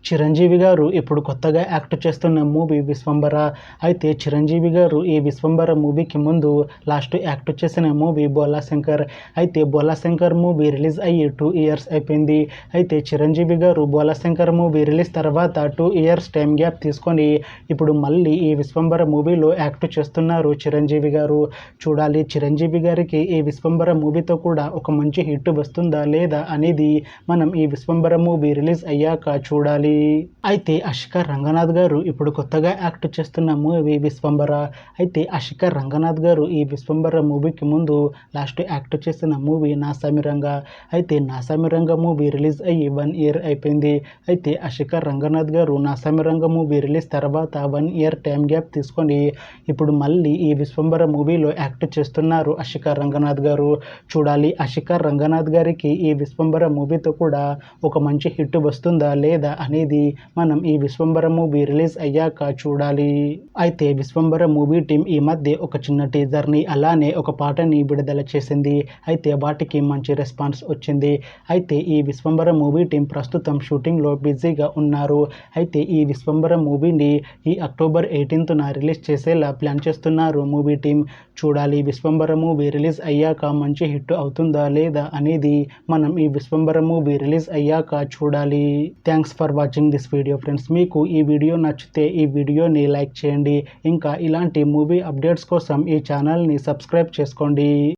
చిరంజీవి గారు ఇప్పుడు కొత్తగా యాక్ట్ చేస్తున్న మూవీ విశ్వంబర. అయితే చిరంజీవి గారు ఈ విశ్వంబర మూవీకి ముందు లాస్ట్ యాక్ట్ చేసిన మూవీ బోలా శంకర్. అయితే బోలా శంకర్ మూవీ రిలీజ్ అయ్యి 2 ఇయర్స్ అయిపోయింది. అయితే చిరంజీవి గారు బోలా శంకర్ మూవీ రిలీజ్ తర్వాత 2 ఇయర్స్ టైం గ్యాప్ తీసుకొని ఇప్పుడు మళ్ళీ ఈ విశ్వంబర మూవీలో యాక్ట్ చేస్తున్నారు చిరంజీవి గారు. చూడాలి చిరంజీవి గారికి ఈ విశ్వంబర మూవీతో కూడా ఒక మంచి హిట్ వస్తుందా లేదా అనేది మనం ఈ విశ్వంబర మూవీ రిలీజ్ అయ్యాక చూడాలి. అయితే అషికా రంగనాథ్ గారు ఇప్పుడు కొత్తగా యాక్ట్ చేస్తున్న మూవీ విశ్వంబర. అయితే అషికా రంగనాథ్ గారు ఈ విశ్వంబర మూవీకి ముందు లాస్ట్ యాక్ట్ చేసిన మూవీ నాసామిరంగ. అయితే నాసామిరంగ మూవీ రిలీజ్ అయ్యి 1 ఇయర్ అయిపోయింది. అయితే అషికా రంగనాథ్ గారు నాసామిరంగ మూవీ రిలీజ్ తర్వాత 1 ఇయర్ టైం గ్యాప్ తీసుకొని ఇప్పుడు మళ్ళీ ఈ విశ్వంబర మూవీలో యాక్ట్ చేస్తున్నారు అషికా రంగనాథ్ గారు. చూడాలి అషికా రంగనాథ్ గారికి ఈ విశ్వంబర మూవీతో కూడా ఒక మంచి హిట్ వస్తుందా లేదా అనేది మనం ఈ విశ్వంబర మూవీ రిలీజ్ అయ్యాక చూడాలి. అయితే విశ్వంబర మూవీ టీం ఈ మధ్య ఒక చిన్న టీజర్ని అలానే ఒక పాటని విడుదల చేసింది. అయితే వాటికి మంచి రెస్పాన్స్ వచ్చింది. అయితే ఈ విశ్వంబర మూవీ టీం ప్రస్తుతం షూటింగ్లో బిజీగా ఉన్నారు. అయితే ఈ విశ్వంబర మూవీని ఈ అక్టోబర్ 18న రిలీజ్ చేసేలా ప్లాన్ చేస్తున్నారు మూవీ టీం. చూడాలి విశ్వంబర మూవీ రిలీజ్ అయ్యాక మంచి హిట్ అవుతుందా లేదా అనేది మనం ఈ విశ్వంబర మూవీ రిలీజ్ అయ్యాక చూడాలి. Thanks for watching this video friends. మీకు ఈ వీడియో నచ్చితే ఈ వీడియోని లైక్ చేయండి. ఇంకా ఇలాంటి మూవీ అప్డేట్స్ కోసం ఈ ఛానల్ని సబ్స్క్రైబ్ చేసుకోండి.